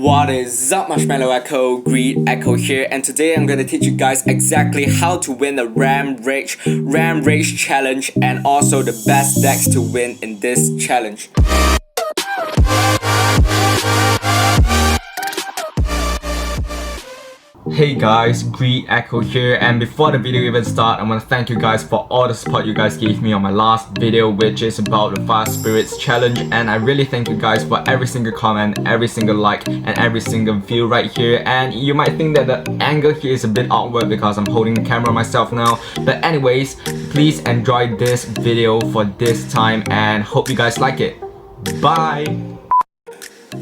What is up, Marshmallow Echo, Greed Echo here, and today I'm gonna teach you guys exactly how to win the Ram Rage challenge and also the best decks to win in this challenge. Hey guys, Greed Echo here, and before the video even start, I want to thank you guys for all the support you guys gave me on my last video, which is about the Fire Spirits challenge. And I really thank you guys for every single comment, every single like, and every single view right here. And you might think that the angle here is a bit awkward because I'm holding the camera myself now, but anyways, please enjoy this video for this time and hope you guys like it. Bye!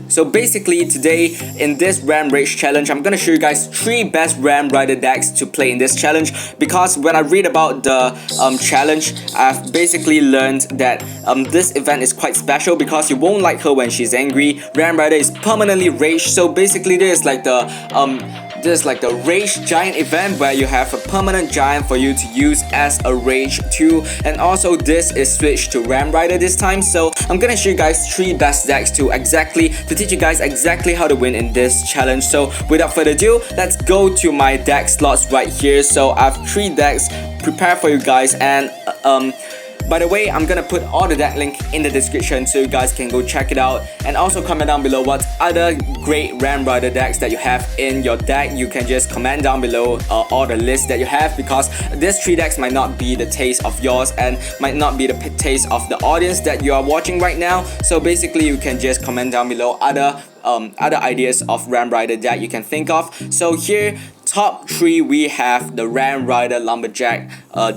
So basically today in this Ram Rage challenge, I'm gonna show you guys 3 best Ram Rider decks to play in this challenge, because when I read about the challenge, I've basically learned that this event is quite special because you won't like her when she's angry. Ram Rider is permanently rage, so basically there's like the Rage Giant event where you have a permanent giant for you to use as a Rage too, and also this is switched to Ram Rider this time. So I'm gonna show you guys 3 best decks to teach you guys exactly how to win in this challenge. So without further ado, let's go to my deck slots right here. So I have 3 decks prepared for you guys, and by the way, I'm gonna put all the deck link in the description so you guys can go check it out, and also comment down below what other great Ram Rider decks that you have in your deck. You can just comment down below all the lists that you have, because these 3 decks might not be the taste of yours and might not be the taste of the audience that you are watching right now. So basically you can just comment down below other ideas of Ram Rider that you can think of. So here, top 3, we have the Ram Rider Lumberjack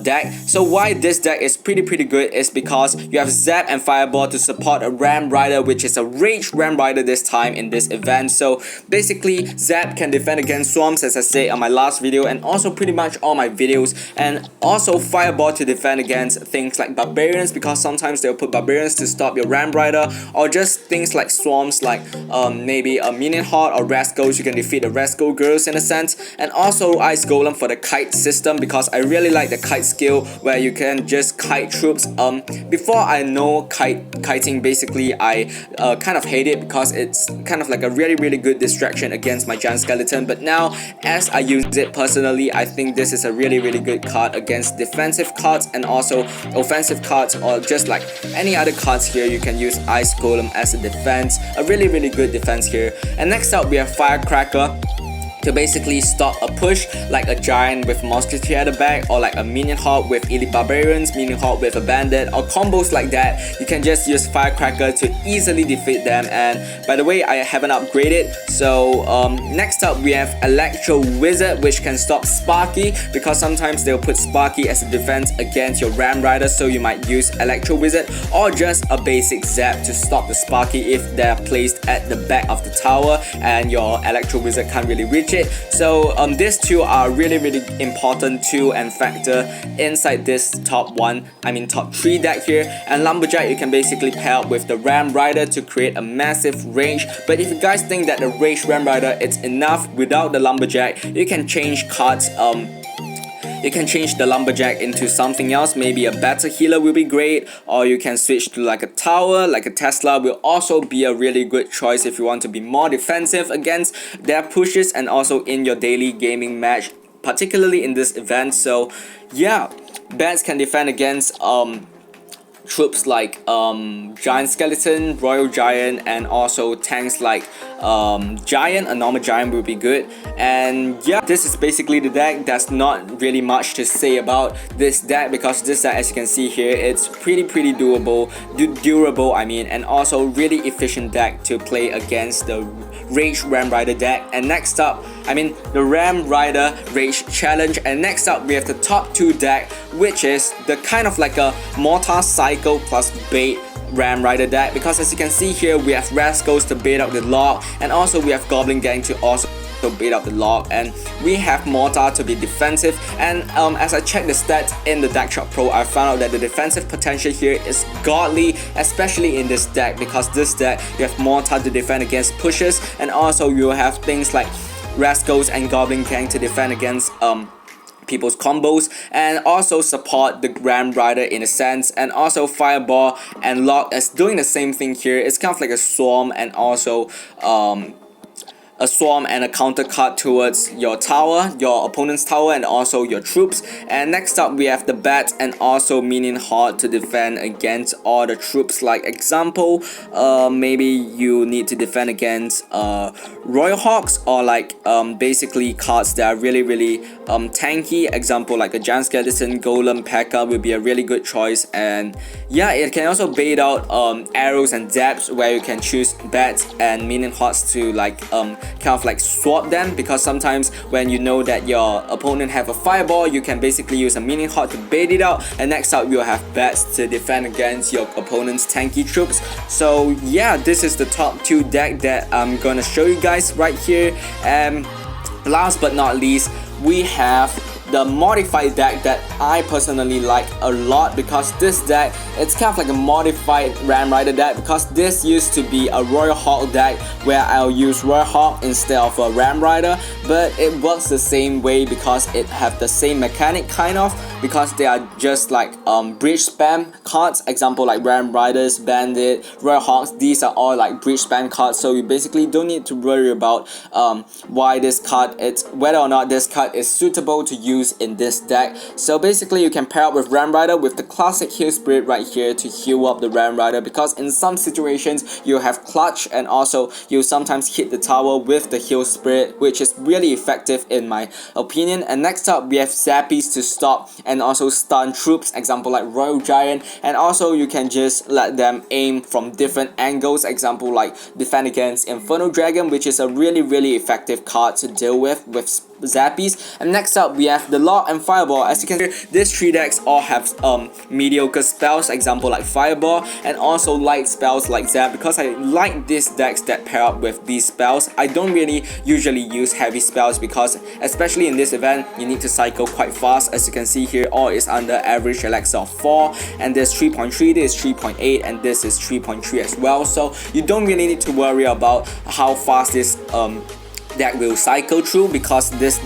deck. So why this deck is pretty good is because you have Zap and Fireball to support a Ram Rider, which is a Rage Ram Rider this time in this event. So basically Zap can defend against Swarms, as I said on my last video, and also pretty much all my videos, and also Fireball to defend against things like Barbarians, because sometimes they'll put Barbarians to stop your Ram Rider, or just things like Swarms, like maybe a Minion Horde or Rascals. You can defeat the Rascal girls in a sense. And also Ice Golem for the kite system, because I really like the kite skill where you can just kite troops. Before I know kiting, basically I kind of hate it because it's kind of like a really good distraction against my giant skeleton. But now as I use it personally, I think this is a really good card against defensive cards and also offensive cards, or just like any other cards here. You can use Ice Golem as a defense, a really good defense here. And next up we have Firecracker to basically stop a push, like a giant with Musketeer at the back, or like a Minion Horde with Elite Barbarians, Minion Horde with a Bandit, or combos like that. You can just use Firecracker to easily defeat them. And by the way, I haven't upgraded. So next up we have Electro Wizard, which can stop Sparky, because sometimes they'll put Sparky as a defense against your Ram Rider, so you might use Electro Wizard, or just a basic Zap to stop the Sparky if they're placed at the back of the tower and your Electro Wizard can't really reach it. So these 2 are really important to and factor inside this top 3 deck here. And Lumberjack you can basically pair up with the Ram Rider to create a massive range. But if you guys think that the Rage Ram Rider is enough without the Lumberjack, you can change cards. You can change the Lumberjack into something else. Maybe a better healer will be great, or you can switch to like a tower, like a Tesla will also be a really good choice if you want to be more defensive against their pushes, and also in your daily gaming match, particularly in this event. So yeah, Bats can defend against troops like Giant Skeleton, Royal Giant, and also tanks like Giant. A normal Giant will be good. And yeah, this is basically the deck. There's not really much to say about this deck, because this deck, as you can see here, it's pretty durable, and also really efficient deck to play against the Rage Ram Rider deck. And next up, the Ram Rider Rage challenge. And next up we have the top 2 deck, which is the kind of like a Mortar Cycle plus Bait Ram Rider deck, because as you can see here, we have Rascals to bait out the log, and also we have Goblin Gang to also bait out the log, and we have Mortar to be defensive. And as I checked the stats in the Deck Shop Pro, I found out that the defensive potential here is godly, especially in this deck, because this deck you have Mortar to defend against pushes, and also you have things like Rascals and Goblin Gang to defend against people's combos, and also support the Ram Rider in a sense. And also Fireball and Lock is doing the same thing here. It's kind of like a Swarm, and also a swarm and a counter card towards your tower, your opponent's tower, and also your troops. And next up we have the bat and also minion horde to defend against all the troops. Like example, maybe you need to defend against royal hawks, or like basically cards that are really tanky. Example like a giant skeleton, golem, P.E.K.K.A will be a really good choice. And yeah, it can also bait out arrows and dabs, where you can choose bats and minion hordes to like kind of like swap them, because sometimes when you know that your opponent have a fireball, you can basically use a minion horde to bait it out. And next up you'll have bats to defend against your opponent's tanky troops. So yeah, this is the top 2 deck that I'm gonna show you guys right here. And last but not least, we have the modified deck that I personally like a lot, because this deck, it's kind of like a modified Ram Rider deck, because this used to be a Royal Hawk deck where I'll use Royal Hawk instead of a Ram Rider, but it works the same way because it have the same mechanic kind of, because they are just like bridge spam cards. Example like Ram Riders, Bandit, Royal Hawks, these are all like bridge spam cards, so you basically don't need to worry about why this card, it's whether or not this card is suitable to use in this deck. So basically you can pair up with Ram Rider with the classic heal spirit right here to heal up the Ram Rider, because in some situations you have clutch, and also you sometimes hit the tower with the heal spirit, which is really effective in my opinion. And next up we have Zappies to stop and also stun troops, example like Royal Giant, and also you can just let them aim from different angles, example like defend against Inferno Dragon, which is a really effective card to deal with Zappies. And next up we have the Lock and Fireball. As you can see, these 3 decks all have mediocre spells, example like Fireball, and also light spells like Zap, because I like these decks that pair up with these spells. I don't really usually use heavy spells, because especially in this event you need to cycle quite fast. As you can see here, all is under average elixir of 4, and this 3.3, this is 3.8, and this is 3.3 as well. So you don't really need to worry about how fast this deck will cycle through, because this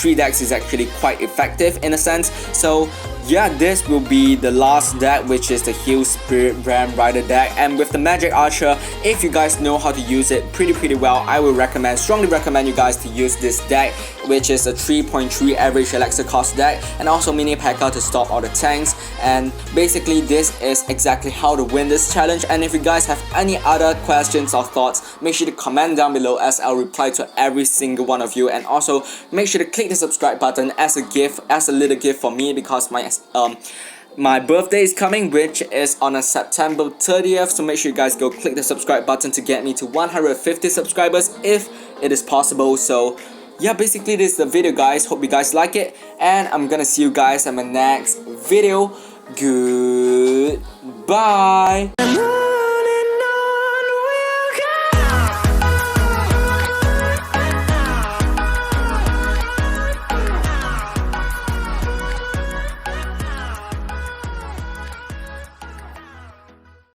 3 decks is actually quite effective in a sense. So yeah, this will be the last deck, which is the Heal Spirit Ram Rider deck. And with the Magic Archer, if you guys know how to use it pretty well, I will strongly recommend you guys to use this deck, which is a 3.3 average elixir cost deck, and also mini P.E.K.K.A to stop all the tanks. And basically this is exactly how to win this challenge. And if you guys have any other questions or thoughts, make sure to comment down below, as I'll reply to every single one of you. And also make sure to click the subscribe button as a gift, as a little gift for me, because my birthday is coming, which is on a September 30th. So make sure you guys go click the subscribe button to get me to 150 subscribers if it is possible. So yeah, basically this is the video, guys. Hope you guys like it, and I'm gonna see you guys in my next video. Goodbye.